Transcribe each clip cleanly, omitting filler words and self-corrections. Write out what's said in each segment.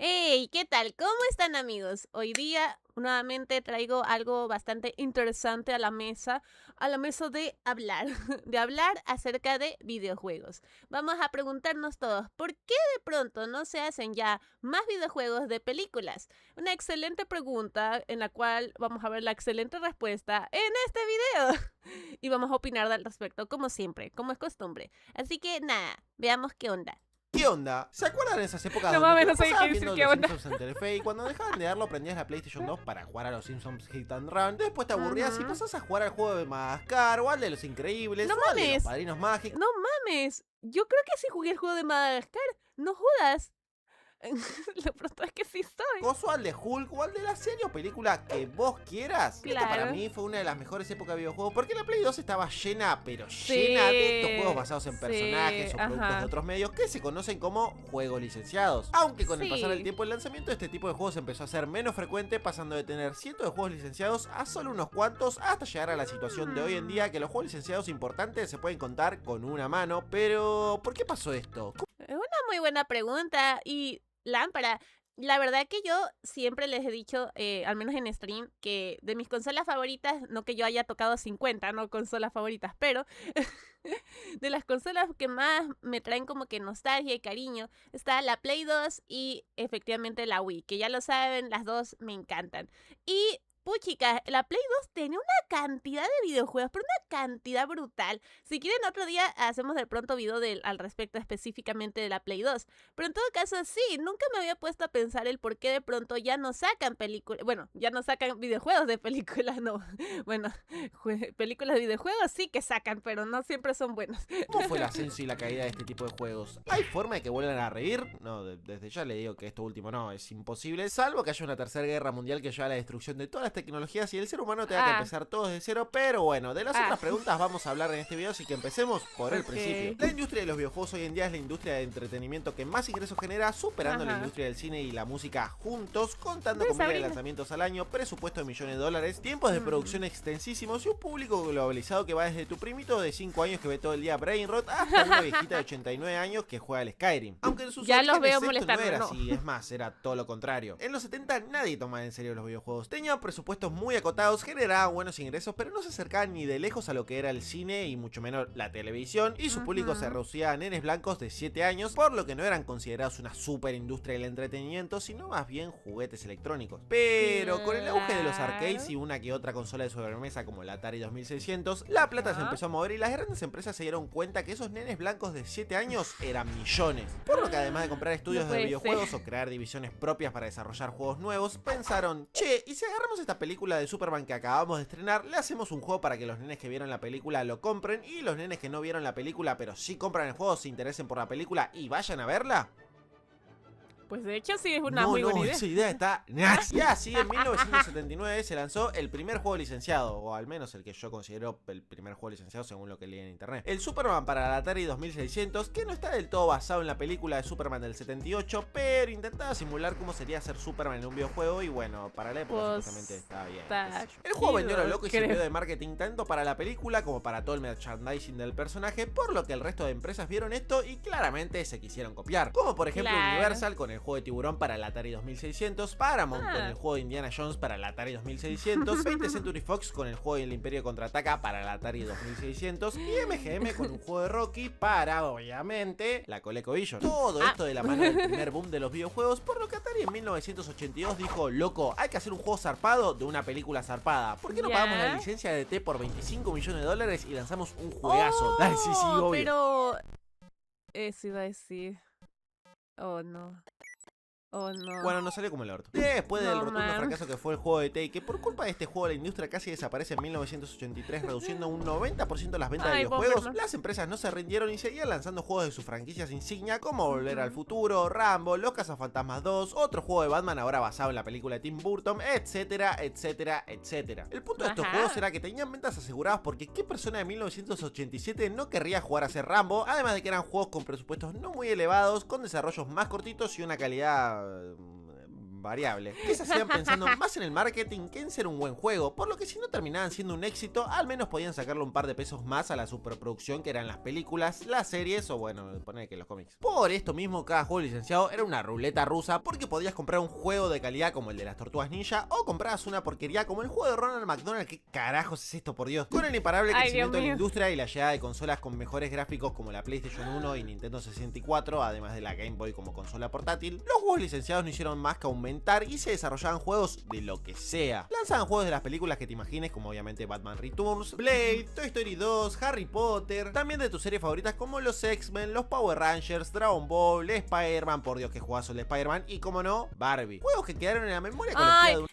Hey, ¿qué tal? ¿Cómo están, amigos? Hoy día nuevamente traigo algo bastante interesante a la mesa de hablar, de hablar acerca de videojuegos. Vamos a preguntarnos todos, ¿por qué de pronto no se hacen ya más videojuegos de películas? Una excelente pregunta en la cual vamos a ver la excelente respuesta en este video y vamos a opinar al respecto, como siempre, como es costumbre. Así que nada, veamos qué onda. ¿Qué onda? ¿Se acuerdan de esas épocas No donde mames, te no la sé qué pasabas decir, viendo qué Los onda. Simpsons en Telefe y cuando dejaban de darlo prendías la PlayStation 2 para jugar a los Simpsons Hit and Run? Después te aburrías y Ujú. pasás a jugar al juego de Madagascar o al de Los No Increíbles o al de Los mames. Padrinos Mágicos. No mames, yo creo que sí jugué el juego de Madagascar, no jodas. Lo pronto es que sí soy. O al de Hulk o al de la serie o película que vos quieras. Esta para Claro. mí fue una de las mejores épocas de videojuegos porque la Play 2 estaba llena, pero llena de estos juegos Sí, basados en sí, personajes o productos de ajá. otros medios que se conocen como juegos licenciados. Aunque con el pasar del Sí. tiempo el lanzamiento de este tipo de juegos empezó a ser menos frecuente, pasando de tener cientos de juegos licenciados a solo unos cuantos, hasta llegar a la situación de hoy en día que los juegos licenciados importantes se pueden contar con una mano. Pero, ¿por qué pasó esto? Es una muy buena pregunta y lámpara. La verdad que yo siempre les he dicho, al menos en stream, que de mis consolas favoritas, no que yo haya tocado 50, no consolas favoritas, pero de las consolas que más me traen como que nostalgia y cariño, está la Play 2 y efectivamente la Wii, que ya lo saben, las dos me encantan. Y puchica, la Play 2 tenía una cantidad de videojuegos, pero una cantidad brutal. Si quieren otro día hacemos de pronto video al respecto específicamente de la Play 2. Pero en todo caso sí, nunca me había puesto a pensar el por qué de pronto ya no sacan películas, bueno, ya no sacan videojuegos de películas, no. Bueno, películas de videojuegos sí que sacan, pero no siempre son buenas. ¿Cómo fue el ascenso y la caída de este tipo de juegos? ¿Hay forma de que vuelvan a reír? No, desde ya le digo que esto último no, es imposible, salvo que haya una tercera guerra mundial que lleve a la destrucción de todas las tecnologías y el ser humano tenga que Ah, empezar todo desde cero. Pero bueno, de las ah, otras preguntas vamos a hablar en este video, así que empecemos por el principio. ok. La industria de los videojuegos hoy en día es la industria de entretenimiento que más ingresos genera, superando la Ajá. industria del cine y la música juntos, contando ¿Ves, con miles de Sabrina? lanzamientos al año, presupuesto de millones de dólares, tiempos de Mm. producción extensísimos y un público globalizado que va desde tu primito de 5 años que ve todo el día Brainrot hasta una viejita de 89 años que juega al Skyrim. Aunque en sus Ya los orígenes veo esto no molestando, era no. así, es más, era todo lo contrario. En los 70 nadie tomaba en serio los videojuegos. Tenían presupuestos muy acotados, generaban buenos ingresos, pero no se acercaban ni de lejos a lo que era el cine y mucho menos la televisión, y su público se Ujú. reducía a nenes blancos de 7 años, por lo que no eran considerados una super industria del entretenimiento, sino más bien juguetes electrónicos. Pero con el auge de los arcades Claro. y una que otra consola de sobremesa como la Atari 2600, la plata se Ajá. empezó a mover y las grandes empresas se dieron cuenta que esos nenes blancos de 7 años eran millones. Por lo que además de comprar No estudios de puede videojuegos ser. o crear divisiones propias para desarrollar juegos nuevos, pensaron, che, ¿y si agarramos esta película de Superman que acabamos de estrenar, le hacemos un juego para que los nenes que vieron la película lo compren y los nenes que no vieron la película pero sí compran el juego se interesen por la película y vayan a verla? Pues de hecho sí es una No, muy buena no, idea. esa idea está... Y así en 1979 se lanzó el primer juego licenciado, o al menos el que yo considero el primer juego licenciado según lo que leí en internet. El Superman para la Atari 2600, que no está del todo basado en la película de Superman del 78, pero intentaba simular cómo sería ser Superman en un videojuego y bueno, para la época Pues supuestamente está bien. está El juego vendió lo chido, loco y creo. sirvió de marketing tanto para la película como para todo el merchandising del personaje, por lo que el resto de empresas vieron esto y claramente se quisieron copiar. Como por ejemplo Claro. Universal con el juego de Tiburón para la Atari 2600, Paramount con el Ah. juego de Indiana Jones para la Atari 2600, 20th Century Fox con el juego del Imperio Contraataca para la Atari 2600 y MGM con un juego de Rocky para, obviamente, la ColecoVision. Todo esto de la mano del primer boom de los videojuegos, por lo que Atari en 1982 dijo, loco, hay que hacer un juego zarpado de una película zarpada. ¿Por qué no pagamos la Ya. licencia de T por 25 millones de dólares y lanzamos un juegazo? Dale, sí, sí, obvio. Pero eso iba a decir. Oh no. Oh no. Bueno, no salió como el orto. Después del No, rotundo man. fracaso que fue el juego de Tay, que por culpa de este juego la industria casi desaparece en 1983, reduciendo un 90% las ventas de Ay, videojuegos, Bomberman. las empresas no se rindieron y seguían lanzando juegos de sus franquicias insignia como Volver al Futuro, Rambo, Los Cazafantasmas 2, otro juego de Batman ahora basado en la película de Tim Burton, etcétera, etcétera, etcétera. El punto de estos Ajá. juegos era que tenían ventas aseguradas porque ¿qué persona de 1987 no querría jugar a ser Rambo? Además de que eran juegos con presupuestos no muy elevados, con desarrollos más cortitos y una calidad variable, que se hacían pensando más en el marketing que en ser un buen juego, por lo que si no terminaban siendo un éxito, al menos podían sacarle un par de pesos más a la superproducción que eran las películas, las series o bueno, poner que los cómics. Por esto mismo, cada juego licenciado era una ruleta rusa porque podías comprar un juego de calidad como el de las Tortugas Ninja o comprabas una porquería como el juego de Ronald McDonald. ¿Qué carajos es esto, por Dios? Con el imparable crecimiento de la industria y la llegada de consolas con mejores gráficos como la PlayStation 1 y Nintendo 64, además de la Game Boy como consola portátil, los juegos licenciados no hicieron más que aumentar y se desarrollaban juegos de lo que sea. Lanzaban juegos de las películas que te imagines, como obviamente Batman Returns, Blade, Toy Story 2, Harry Potter, también de tus series favoritas como los X-Men, los Power Rangers, Dragon Ball, Spider-Man, por Dios que juegazo el de Spider-Man, y como no, Barbie. Juegos que quedaron en la memoria colectiva de un...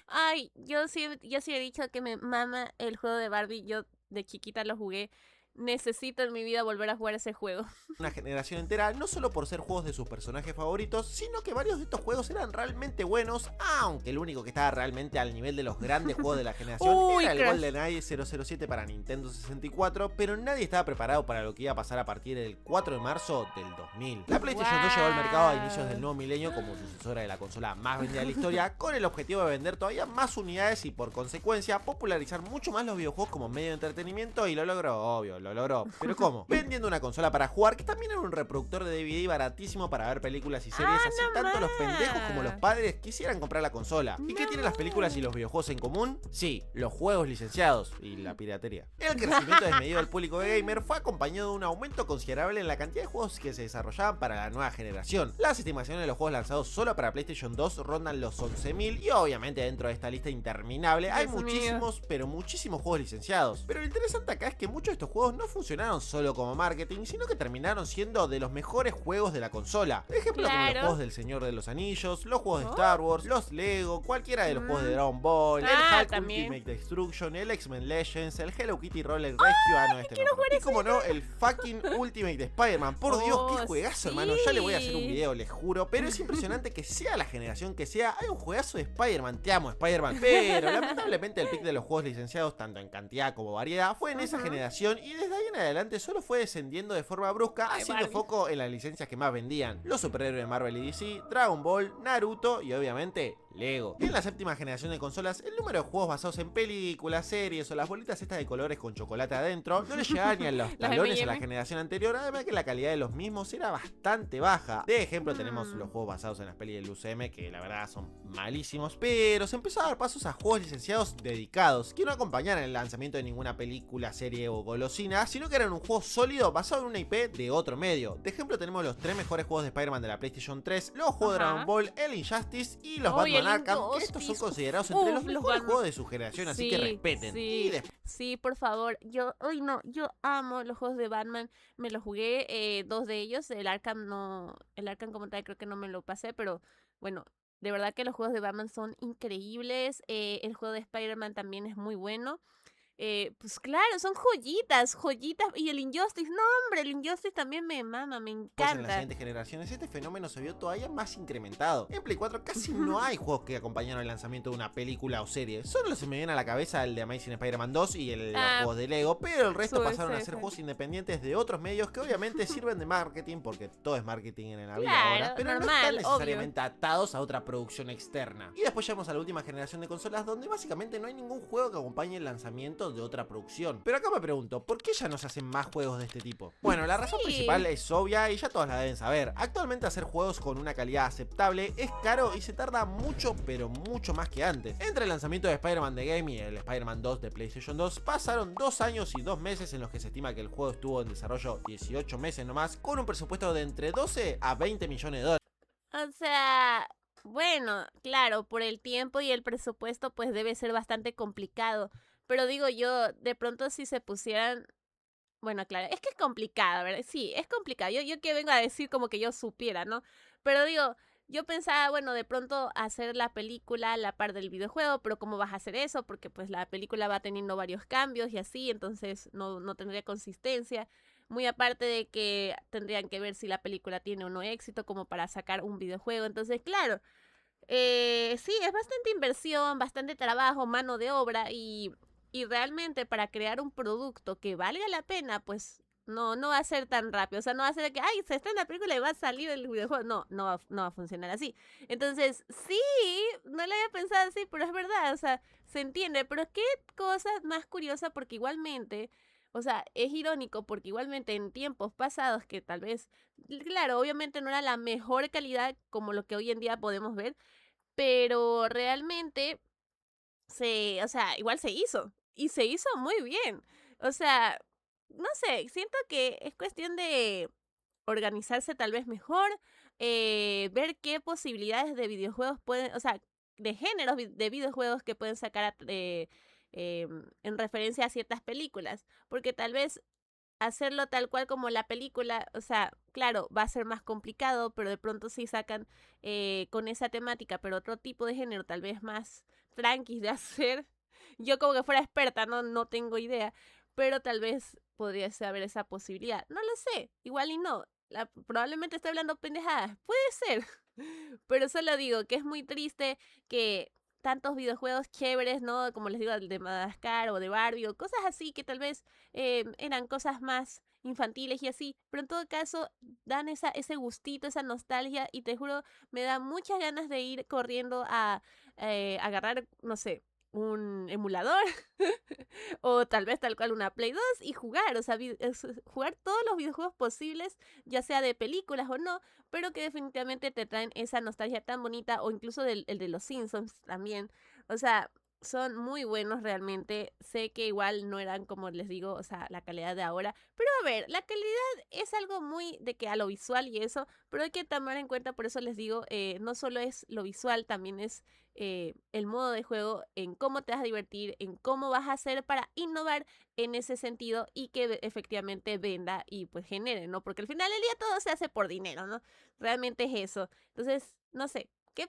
Yo sí he dicho que me mama el juego de Barbie. Yo de chiquita lo jugué. Necesito en mi vida volver a jugar ese juego. Una generación entera, no solo por ser juegos de sus personajes favoritos, sino que varios de estos juegos eran realmente buenos, aunque el único que estaba realmente al nivel de los grandes juegos de la generación era el GoldenEye 007 para Nintendo 64, pero nadie estaba preparado para lo que iba a pasar a partir del 4 de marzo del 2000. La PlayStation 2 llegó al mercado a inicios del nuevo milenio como sucesora de la consola más vendida de la historia, con el objetivo de vender todavía más unidades y por consecuencia popularizar mucho más los videojuegos como medio de entretenimiento, y lo logró, obvio, lo logró. ¿Pero cómo? Vendiendo una consola para jugar, que también era un reproductor de DVD baratísimo para ver películas y series, así tanto los pendejos como los padres quisieran comprar la consola. ¿Y qué tienen las películas y los videojuegos en común? Sí, los juegos licenciados y la piratería. El crecimiento desmedido del público de gamer fue acompañado de un aumento considerable en la cantidad de juegos que se desarrollaban para la nueva generación. Las estimaciones de los juegos lanzados solo para PlayStation 2 rondan los 11.000 y obviamente dentro de esta lista interminable hay muchísimos, pero muchísimos juegos licenciados. Pero lo interesante acá es que muchos de estos juegos no funcionaron solo como marketing, sino que terminaron siendo de los mejores juegos de la consola. Ejemplo como los juegos del Señor de los Anillos, los juegos de Star Wars, los Lego, cualquiera de los juegos de Dragon Ball, el Hulk Ultimate Destruction, el X-Men Legends, el Hello Kitty Roller Rescue, y como no, el fucking Ultimate de Spider-Man. Por Dios, qué juegazo, hermano. Ya le voy a hacer un video, les juro, pero es impresionante que sea la generación que sea, hay un juegazo de Spider-Man. Te amo, Spider-Man. Pero lamentablemente el pick de los juegos licenciados, tanto en cantidad como variedad, fue en esa generación y desde ahí en adelante solo fue descendiendo de forma brusca, haciendo foco en las licencias que más vendían: los superhéroes de Marvel y DC, Dragon Ball, Naruto y obviamente Lego. En la séptima generación de consolas, el número de juegos basados en películas, series o las bolitas estas de colores con chocolate adentro no le llegaba ni a los talones a la generación anterior, además que la calidad de los mismos era bastante baja. De ejemplo tenemos los juegos basados en las pelis del UCM, que la verdad son malísimos, pero se empezó a dar pasos a juegos licenciados dedicados, que no acompañaran el lanzamiento de ninguna película, serie o golosina, sino que eran un juego sólido basado en una IP de otro medio. De ejemplo tenemos los 3 mejores juegos de Spider-Man de la PlayStation 3, los juegos de Dragon Ball, el Injustice y los Batman Arkham, que estos son considerados entre los mejores juegos de su generación, así que respeten. Sí, por favor. Yo amo los juegos de Batman. Me los jugué, 2 de ellos. El Arkham no, el Arkham como tal creo que no me lo pasé, pero bueno, de verdad que los juegos de Batman son increíbles. El juego de Spider-Man también es muy bueno. Pues claro, son joyitas. Y el Injustice, no hombre, el Injustice también me mama, me encanta. Pues en las siguientes generaciones este fenómeno se vio todavía más incrementado. En Play 4 casi no hay juegos que acompañaron el lanzamiento de una película o serie. Solo se me viene a la cabeza el de Amazing Spider-Man 2 y los juegos de Lego, pero el resto pasaron a ser juegos independientes de otros medios que obviamente sirven de marketing, porque todo es marketing en la vida ahora, pero normal, no están necesariamente atados a otra producción externa. Y después llegamos a la última generación de consolas, donde básicamente no hay ningún juego que acompañe el lanzamiento de otra producción. Pero acá me pregunto, ¿por qué ya no se hacen más juegos de este tipo? Bueno, la razón principal es obvia y ya todos la deben saber. Actualmente hacer juegos con una calidad aceptable es caro y se tarda mucho, pero mucho más que antes. Entre el lanzamiento de Spider-Man The Game y el Spider-Man 2 de PlayStation 2 pasaron 2 años y 2 meses en los que se estima que el juego estuvo en desarrollo 18 meses nomás, con un presupuesto de entre 12 a 20 millones de dólares. O sea, bueno, claro, por el tiempo y el presupuesto pues debe ser bastante complicado. Pero digo yo, de pronto si se pusieran... Bueno, claro, es que es complicado, ¿verdad? Sí, es complicado. Yo que vengo a decir como que yo supiera, ¿no? Pero digo, yo pensaba, bueno, de pronto hacer la película a la par del videojuego, pero ¿cómo vas a hacer eso? Porque pues la película va teniendo varios cambios y así, entonces no tendría consistencia. Muy aparte de que tendrían que ver si la película tiene o no éxito como para sacar un videojuego. Entonces, claro, sí, es bastante inversión, bastante trabajo, mano de obra y realmente para crear un producto que valga la pena, pues no va a ser tan rápido. O sea, no va a ser de que, ay, se estrena la película y va a salir el videojuego. No va a funcionar así. Entonces, sí, no lo había pensado así, pero es verdad, o sea, se entiende. Pero qué cosa más curiosa, porque igualmente, o sea, es irónico, porque igualmente en tiempos pasados que tal vez, claro, obviamente no era la mejor calidad como lo que hoy en día podemos ver, pero realmente o sea, igual se hizo. Y se hizo muy bien. O sea, no sé, siento que es cuestión de organizarse tal vez mejor, ver qué posibilidades de videojuegos pueden, o sea, de géneros de videojuegos que pueden sacar en referencia a ciertas películas. Porque tal vez hacerlo tal cual como la película, o sea, claro, va a ser más complicado, pero de pronto sí sacan con esa temática, pero otro tipo de género, tal vez más tranquis de hacer. Yo como que fuera experta, no tengo idea, pero tal vez podría haber esa posibilidad. No lo sé, igual y no. Probablemente estoy hablando pendejadas, puede ser, pero solo digo que es muy triste que tantos videojuegos chéveres, ¿no? Como les digo, el de Madagascar o de Barbie o cosas así que tal vez eran cosas más infantiles y así, pero en todo caso dan ese gustito, esa nostalgia y te juro, me da muchas ganas de ir corriendo a agarrar, no sé, un emulador o tal vez tal cual una Play 2 y jugar, o sea, jugar todos los videojuegos posibles, ya sea de películas o no, pero que definitivamente te traen esa nostalgia tan bonita, o incluso el de los Simpsons también. O sea, son muy buenos realmente. Sé que igual no eran como les digo, o sea, la calidad de ahora, pero a ver, la calidad es algo muy de que a lo visual y eso, pero hay que tomar en cuenta, por eso les digo, no solo es lo visual, también es el modo de juego, en cómo te vas a divertir, en cómo vas a hacer para innovar en ese sentido y que efectivamente venda y pues genere, ¿no? Porque al final del día todo se hace por dinero, ¿no? Realmente es eso. Entonces, no sé, qué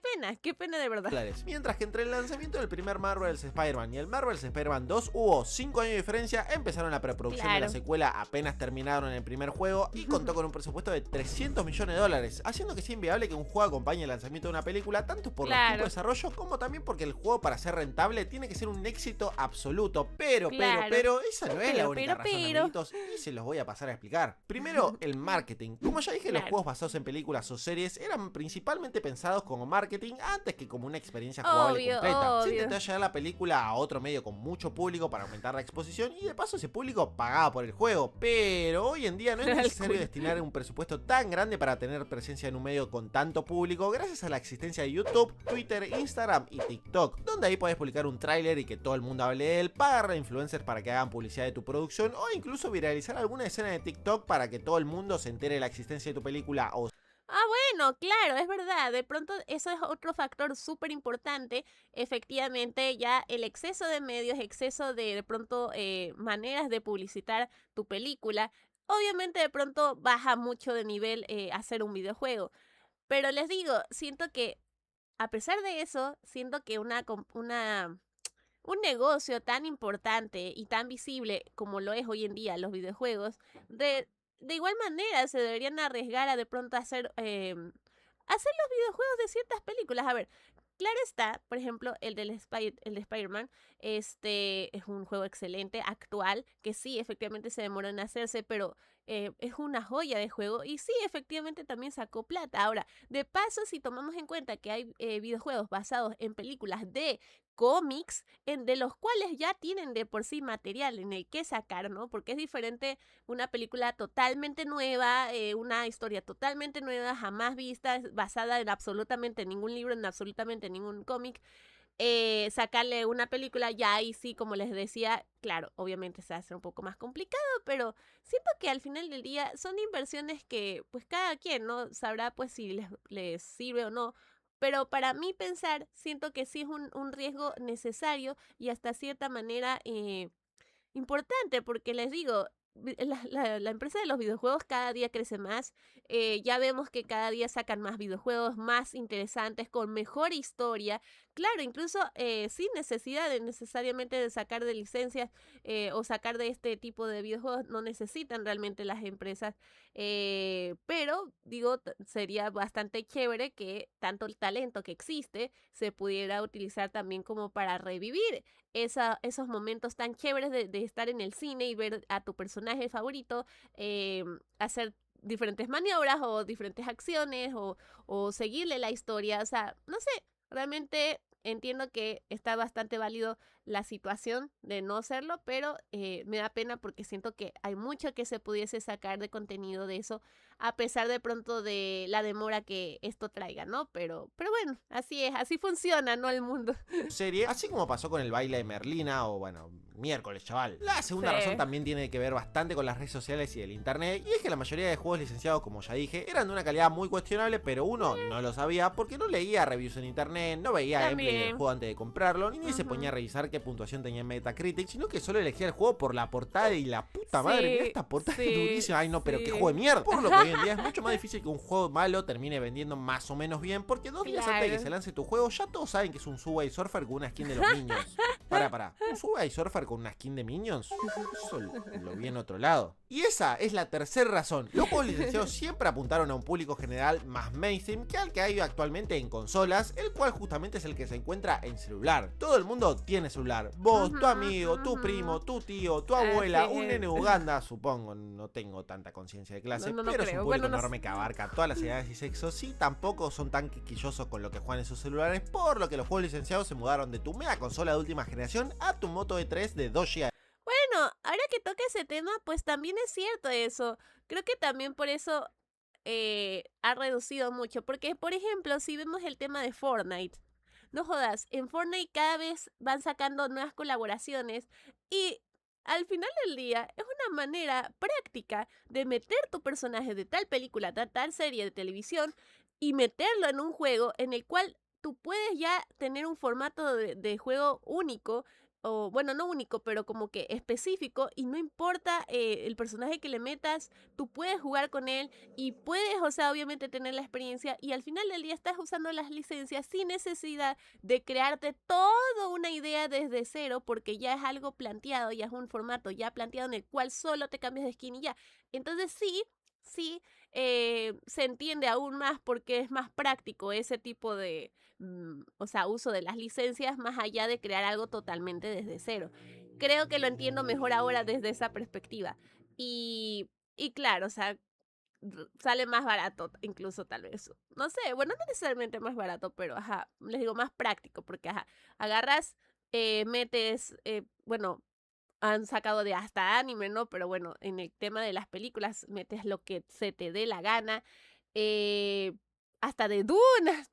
pena de verdad. Dólares. Mientras que entre el lanzamiento del primer Marvel's Spider-Man y el Marvel's Spider-Man 2 hubo 5 años de diferencia, empezaron la preproducción de la Claro. secuela apenas terminaron el primer juego y contó con un presupuesto de 300 millones de dólares, haciendo que sea inviable que un juego acompañe el lanzamiento de una película, tanto por los tiempos de Claro, desarrollo como también porque el juego, para ser rentable, tiene que ser un éxito absoluto. Pero, claro. esa no es la única razón, Pero. amiguitos, y se los voy a pasar a explicar. Primero, el marketing. Como ya dije, los Claro. juegos basados en películas o series eran principalmente pensados como marketing antes que como una experiencia jugable completa. Se Obvio. intentó llevar la película a otro medio con mucho público para aumentar la exposición y de paso ese público pagaba por el juego. Pero hoy en día no es necesario destinar un presupuesto tan grande para tener presencia en un medio con tanto público, gracias a la existencia de YouTube, Twitter, Instagram y TikTok, donde ahí podés publicar un tráiler y que todo el mundo hable de él, pagar a influencers para que hagan publicidad de tu producción o incluso viralizar alguna escena de TikTok para que todo el mundo se entere de la existencia de tu película o Ah, bueno, claro, es verdad. De pronto eso es otro factor súper importante. Efectivamente, ya el exceso de medios, exceso de pronto maneras de publicitar tu película, obviamente de pronto baja mucho de nivel hacer un videojuego. Pero les digo, siento que a pesar de eso, siento que un negocio tan importante y tan visible como lo es hoy en día los videojuegos, de igual manera se deberían arriesgar a de pronto hacer los videojuegos de ciertas películas. A ver, claro está, por ejemplo, el de Spider-Man, este es un juego excelente, actual, que sí, efectivamente se demoró en hacerse, pero es una joya de juego y sí, efectivamente también sacó plata. Ahora, de paso, si tomamos en cuenta que hay videojuegos basados en películas de cómics, de los cuales ya tienen de por sí material en el que sacar, ¿no? Porque es diferente una película totalmente nueva, una historia totalmente nueva, jamás vista, basada en absolutamente ningún libro, en absolutamente ningún cómic. Sacarle una película, ya ahí sí, como les decía, claro, obviamente se hace un poco más complicado, pero siento que al final del día son inversiones que pues cada quien, ¿no? Sabrá pues si les sirve o no. Pero para mí pensar, siento que sí es un riesgo necesario y hasta cierta manera importante, porque les digo, la empresa de los videojuegos cada día crece más. Ya vemos que cada día sacan más videojuegos más interesantes, con mejor historia. Claro, incluso sin necesidad de necesariamente de sacar de licencias o sacar de este tipo de videojuegos, no necesitan realmente las empresas. Pero, digo, sería bastante chévere que tanto el talento que existe se pudiera utilizar también como para revivir esos momentos tan chéveres de estar en el cine y ver a tu personaje personaje favorito, hacer diferentes maniobras o diferentes acciones o seguirle la historia. O sea, no sé, realmente entiendo que está bastante válido la situación de no hacerlo, pero me da pena porque siento que hay mucho que se pudiese sacar de contenido de eso, a pesar de pronto de la demora que esto traiga, ¿no? Pero bueno, así es, así funciona, ¿no? El mundo. Serie, así como pasó con el baile de Merlina o bueno, miércoles, chaval. La segunda Sí. razón también tiene que ver bastante con las redes sociales y el internet, y es que la mayoría de juegos licenciados, como ya dije, eran de una calidad muy cuestionable, pero uno no lo sabía porque no leía reviews en internet, no veía gameplay del juego antes de comprarlo, ni se ponía a revisar qué puntuación tenía en Metacritic, sino que solo elegía el juego por la portada y la puta madre, mira esta portada es durísima, ay no, pero qué juego de mierda. Por lo que hoy en día es mucho más difícil que un juego malo termine vendiendo más o menos bien, porque 2 días antes de que se lance tu juego, ya todos saben que es un Subway Surfer con una skin de los Minions. Pará, ¿un Subway Surfer con una skin de Minions? Eso lo vi en otro lado. Y esa es la tercera razón. Los juegos licenciados siempre apuntaron a un público general más mainstream que al que hay actualmente en consolas, el cual justamente es el que se encuentra en celular. Todo el mundo tiene celular. Vos, tu amigo, tu primo, tu tío, tu abuela, un nene de Uganda, supongo, no tengo tanta conciencia de clase, pero es un público enorme que abarca todas las edades y sexos, y tampoco son tan quisquillosos con lo que juegan en sus celulares, por lo que los juegos licenciados se mudaron de tu mega consola de última generación a tu Moto E3 de 2 GB. Bueno, ahora que toca ese tema, pues también es cierto eso. Creo que también por eso ha reducido mucho. Porque, por ejemplo, si vemos el tema de Fortnite, no jodas, en Fortnite cada vez van sacando nuevas colaboraciones y al final del día es una manera práctica de meter tu personaje de tal película, tal serie de televisión y meterlo en un juego en el cual tú puedes ya tener un formato de juego único, o bueno, no único, pero como que específico, y no importa el personaje que le metas, tú puedes jugar con él y puedes, o sea, obviamente tener la experiencia, y al final del día estás usando las licencias sin necesidad de crearte toda una idea desde cero, porque ya es algo planteado, ya es un formato ya planteado en el cual solo te cambias de skin y ya. Entonces sí, se entiende aún más porque es más práctico ese tipo de, o sea, uso de las licencias más allá de crear algo totalmente desde cero. Creo que lo entiendo mejor ahora desde esa perspectiva. Y claro, o sea, sale más barato incluso tal vez. No sé, bueno, no necesariamente más barato, pero ajá, les digo más práctico porque ajá, agarras, metes, bueno, han sacado de hasta anime, ¿no? Pero bueno, en el tema de las películas metes lo que se te dé la gana. Eh, hasta de Dune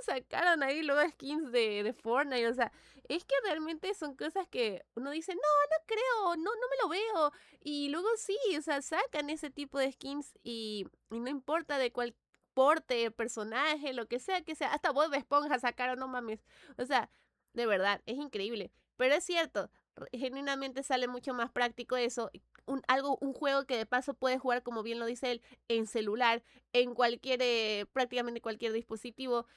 sacaron ahí luego skins de Fortnite. O sea, es que realmente son cosas que uno dice, no creo, no me lo veo. Y luego sí, o sea, sacan ese tipo de skins y no importa de cuál porte, personaje, lo que sea. Hasta Bob Esponja sacaron, no mames. O sea, de verdad, es increíble. Pero es cierto, genuinamente sale mucho más práctico eso. Un juego que de paso puedes jugar, como bien lo dice él, en celular, en cualquier, prácticamente cualquier dispositivo,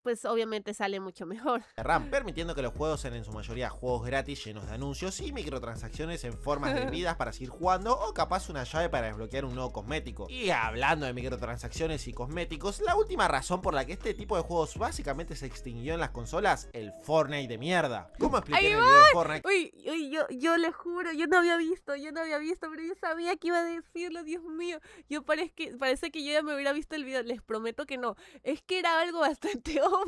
pues obviamente sale mucho mejor. RAM, permitiendo que los juegos sean en su mayoría juegos gratis llenos de anuncios y microtransacciones en formas de vidas para seguir jugando, o capaz una llave para desbloquear un nuevo cosmético. Y hablando de microtransacciones y cosméticos, la última razón por la que este tipo de juegos básicamente se extinguió en las consolas, el Fortnite de mierda. ¿Cómo expliqué en el video de Fortnite? Uy, yo le juro, yo no había visto, pero yo sabía que iba a decirlo, Dios mío. Parece que yo ya me hubiera visto el video, les prometo que no. Es que era algo bastante obvio.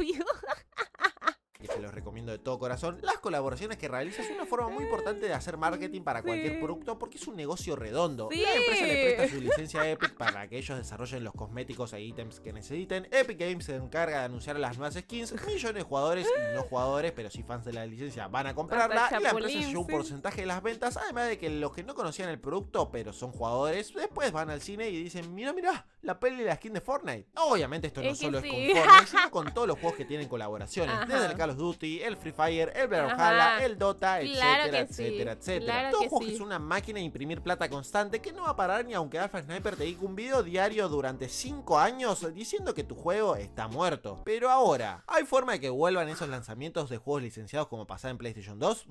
Y se los recomiendo de todo corazón. Las colaboraciones que realizas es una forma muy importante de hacer marketing para cualquier producto, porque es un negocio redondo. La empresa le presta su licencia a Epic para que ellos desarrollen los cosméticos e ítems que necesiten. Epic Games se encarga de anunciar las nuevas skins. Millones de jugadores y no jugadores, pero sí fans de la licencia, van a comprarla, y la empresa se lleva un porcentaje de las ventas, además de que los que no conocían el producto pero son jugadores, después van al cine y dicen, mira, la peli y la skin de Fortnite. Obviamente esto no solo es con Fortnite, sino con todos los juegos que tienen colaboraciones, desde el Call of Duty, el Free Fire, el Brawlhalla, el Dota, etcétera. Todos juegos que son una máquina de imprimir plata constante que no va a parar ni aunque Alpha Sniper te diga un video diario durante 5 años diciendo que tu juego está muerto. Pero ahora, ¿hay forma de que vuelvan esos lanzamientos de juegos licenciados como pasaba en PlayStation 2?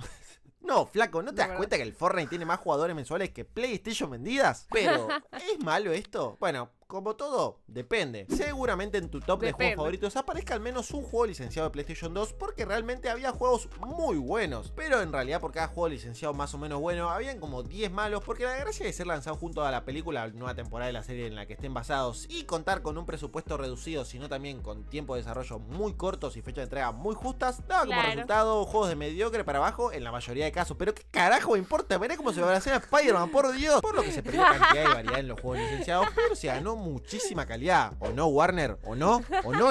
No, flaco, ¿no te das cuenta que el Fortnite tiene más jugadores mensuales que PlayStation vendidas? Pero, ¿es malo esto? Bueno, como todo, depende. Seguramente en tu top de juegos favoritos aparezca al menos un juego licenciado de PlayStation 2 porque realmente había juegos muy buenos. Pero en realidad por cada juego licenciado más o menos bueno, habían como 10 malos porque la gracia de ser lanzado junto a la película, la nueva temporada de la serie en la que estén basados y contar con un presupuesto reducido, sino también con tiempo de desarrollo muy cortos y fecha de entrega muy justas, daba como resultado juegos de mediocre para abajo en la mayoría de casos. Pero qué carajo me importa, veré cómo se va a hacer a Spider-Man, por Dios. Por lo que se perdió cantidad y variedad en los juegos licenciados, pero se ganó muchísima calidad. ¿O no, Warner? ¿O no?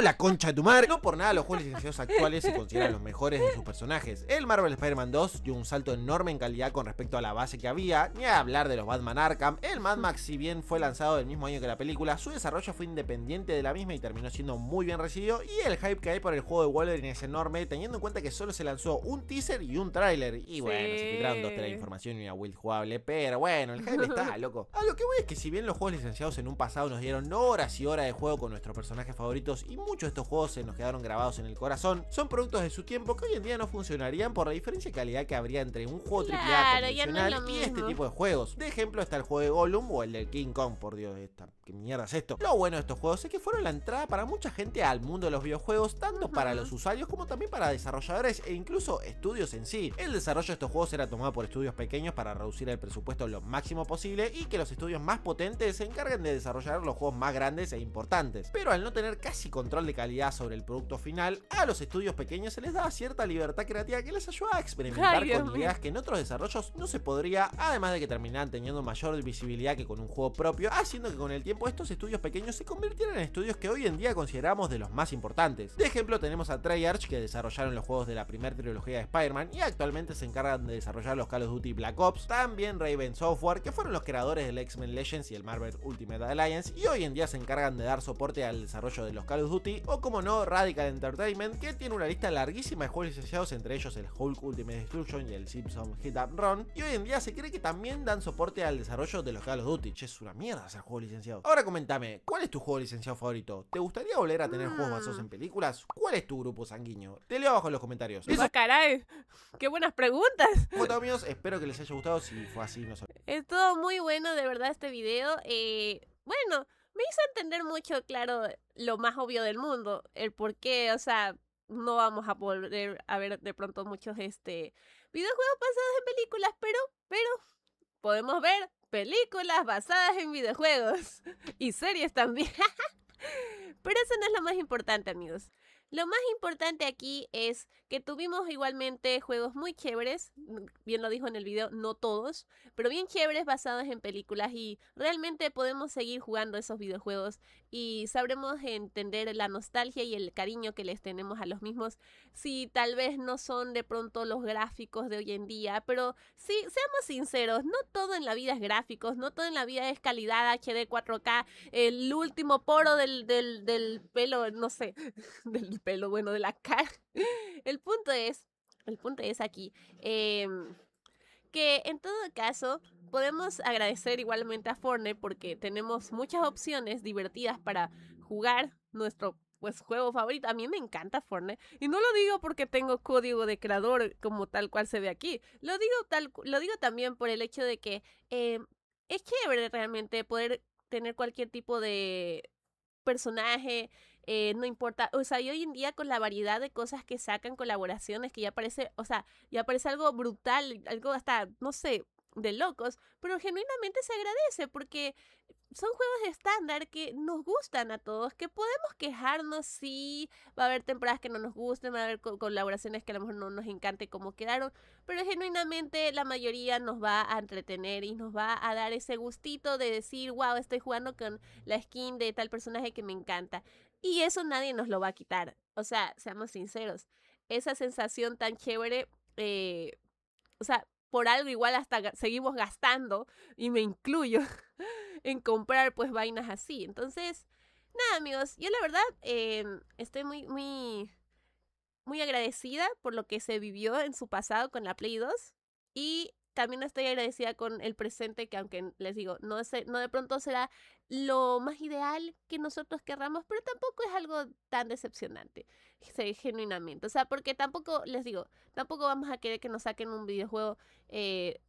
La concha de tu madre. No por nada los juegos licenciados actuales se consideran los mejores de sus personajes. El Marvel Spider-Man 2 dio un salto enorme en calidad con respecto a la base que había, ni a hablar de los Batman Arkham. El Mad Max, si bien fue lanzado el mismo año que la película, su desarrollo fue independiente de la misma y terminó siendo muy bien recibido, y el hype que hay por el juego de Wolverine es enorme, teniendo en cuenta que solo se lanzó un teaser y un tráiler, y bueno, se filtraron 2 de información y una build jugable, pero bueno, el hype está, loco. A lo que voy es que si bien los juegos licenciados en un pasado nos dieron horas y horas de juego con nuestros personajes favoritos, y muchos de estos juegos se nos quedaron grabados en el corazón, son productos de su tiempo que hoy en día no funcionarían por la diferencia de calidad que habría entre un juego AAA convencional y este tipo de juegos. De ejemplo está el juego de Gollum o el del King Kong, por Dios, ¿qué mierda es esto? Lo bueno de estos juegos es que fueron la entrada para mucha gente al mundo de los videojuegos, tanto para los usuarios como también para desarrolladores e incluso estudios en sí. El desarrollo de estos juegos era tomado por estudios pequeños para reducir el presupuesto lo máximo posible y que los estudios más potentes se encarguen de desarrollar los juegos más grandes e importantes. Pero al no tener casi control de calidad sobre el producto final, a los estudios pequeños se les daba cierta libertad creativa que les ayudaba a experimentar con ideas que en otros desarrollos no se podría, además de que terminaban teniendo mayor visibilidad que con un juego propio, haciendo que con el tiempo estos estudios pequeños se convirtieran en estudios que hoy en día consideramos de los más importantes. De ejemplo tenemos a Treyarch, que desarrollaron los juegos de la primera trilogía de Spider-Man y actualmente se encargan de desarrollar los Call of Duty Black Ops. También Raven Software, que fueron los creadores del X-Men Legends y el Marvel Ultimate Alliance, y hoy en día se encargan de dar soporte al desarrollo de los Call of Duty, o como no, Radical Entertainment, que tiene una lista larguísima de juegos licenciados, entre ellos el Hulk Ultimate Destruction y el Simpson Hit and Run, y hoy en día se cree que también dan soporte al desarrollo de los Call of Duty. Che, es una mierda hacer juegos licenciados. Ahora comentame, ¿cuál es tu juego licenciado favorito? ¿Te gustaría volver a tener juegos basados en películas? ¿Cuál es tu grupo sanguíneo? Te leo abajo en los comentarios. Eso... caray, qué buenas preguntas. Bueno, amigos, espero que les haya gustado. Si fue así, no sé. Estuvo muy bueno, de verdad, este video. Bueno, me hizo entender mucho, claro, lo más obvio del mundo, el por qué, o sea, no vamos a poder a ver de pronto muchos videojuegos basados en películas, pero podemos ver películas basadas en videojuegos y series también. Pero eso no es lo más importante, amigos. Lo más importante aquí es que tuvimos igualmente juegos muy chéveres, bien lo dijo en el video, no todos, pero bien chéveres basados en películas, y realmente podemos seguir jugando esos videojuegos y sabremos entender la nostalgia y el cariño que les tenemos a los mismos, si tal vez no son de pronto los gráficos de hoy en día, pero sí, seamos sinceros, no todo en la vida es gráficos, no todo en la vida es calidad HD 4K, el último poro del pelo, no sé, del pelo, bueno, de la cara. El punto es aquí que en todo caso podemos agradecer igualmente a Fortnite porque tenemos muchas opciones divertidas para jugar nuestro juego favorito. A mí me encanta Fortnite y no lo digo porque tengo código de creador como tal cual se ve aquí. Lo digo también por el hecho de que es chévere realmente poder tener cualquier tipo de personaje, no importa, o sea, y hoy en día con la variedad de cosas que sacan, colaboraciones, que ya parece, o sea, ya parece algo brutal, algo hasta, no sé, de locos, pero genuinamente se agradece porque son juegos estándar que nos gustan a todos, que podemos quejarnos, sí, va a haber temporadas que no nos gusten, va a haber colaboraciones que a lo mejor no nos encante cómo quedaron, pero genuinamente la mayoría nos va a entretener y nos va a dar ese gustito de decir, wow, estoy jugando con la skin de tal personaje que me encanta. Y eso nadie nos lo va a quitar. O sea, seamos sinceros, esa sensación tan chévere, o sea, por algo igual hasta seguimos gastando, y me incluyo, en comprar pues vainas así. Entonces, nada, amigos, yo la verdad estoy muy agradecida por lo que se vivió en su pasado con la Play 2, y también estoy agradecida con el presente, que aunque les digo, no de pronto será lo más ideal que nosotros querramos, pero tampoco es algo tan decepcionante, genuinamente. O sea, porque tampoco, les digo, tampoco vamos a querer que nos saquen un videojuego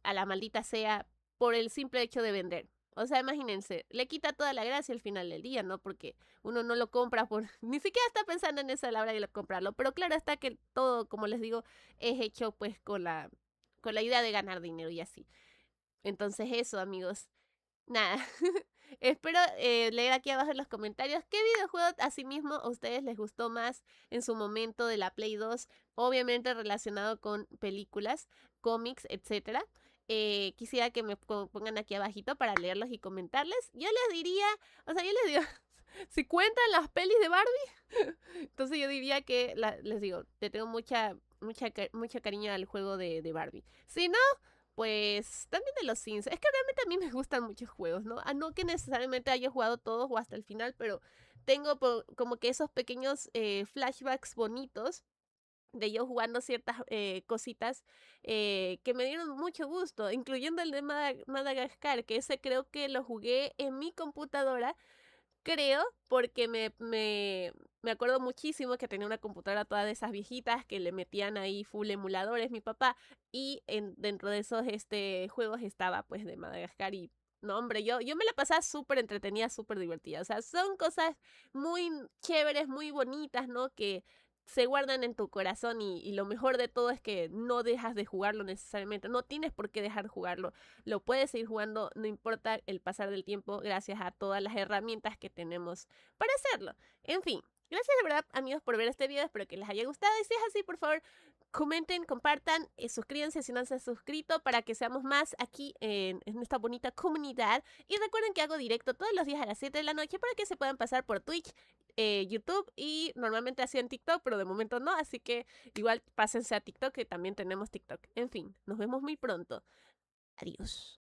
a la maldita sea por el simple hecho de vender. O sea, imagínense, le quita toda la gracia al final del día, ¿no? Porque uno no lo compra por... Ni siquiera está pensando en eso a la hora de comprarlo. Pero claro está que todo, como les digo, es hecho pues con la idea de ganar dinero y así. Entonces eso, amigos. Nada. Espero leer aquí abajo en los comentarios qué videojuego asimismo a ustedes les gustó más en su momento de la Play 2, obviamente relacionado con películas, cómics, etcétera. Quisiera que me pongan aquí abajito para leerlos y comentarles. Yo les diría, o sea, yo les digo, si cuentan las pelis de Barbie, entonces yo diría que, les digo, te tengo mucha cariño al juego de Barbie. Si no, pues también de los Sims. Es que realmente a mí me gustan muchos juegos, ¿no? No que necesariamente haya jugado todos o hasta el final, pero tengo como que esos pequeños flashbacks bonitos de yo jugando ciertas cositas que me dieron mucho gusto, incluyendo el de Madagascar, que ese creo que lo jugué en mi computadora. Creo, porque me acuerdo muchísimo que tenía una computadora toda de esas viejitas que le metían ahí full emuladores mi papá y dentro de esos juegos estaba pues de Madagascar y no hombre, yo me la pasaba súper entretenida, súper divertida. O sea, son cosas muy chéveres, muy bonitas, ¿no? Que se guardan en tu corazón y lo mejor de todo es que no dejas de jugarlo necesariamente, no tienes por qué dejar de jugarlo, lo puedes seguir jugando, no importa el pasar del tiempo, gracias a todas las herramientas que tenemos para hacerlo. En fin, gracias de verdad, amigos, por ver este video, espero que les haya gustado y si es así, por favor, comenten, compartan, suscríbanse si no se han suscrito para que seamos más aquí en esta bonita comunidad. Y recuerden que hago directo todos los días a las 7 de la noche para que se puedan pasar por Twitch, YouTube y normalmente hacía en TikTok, pero de momento no, así que igual pásense a TikTok, que también tenemos TikTok. En fin, nos vemos muy pronto. Adiós.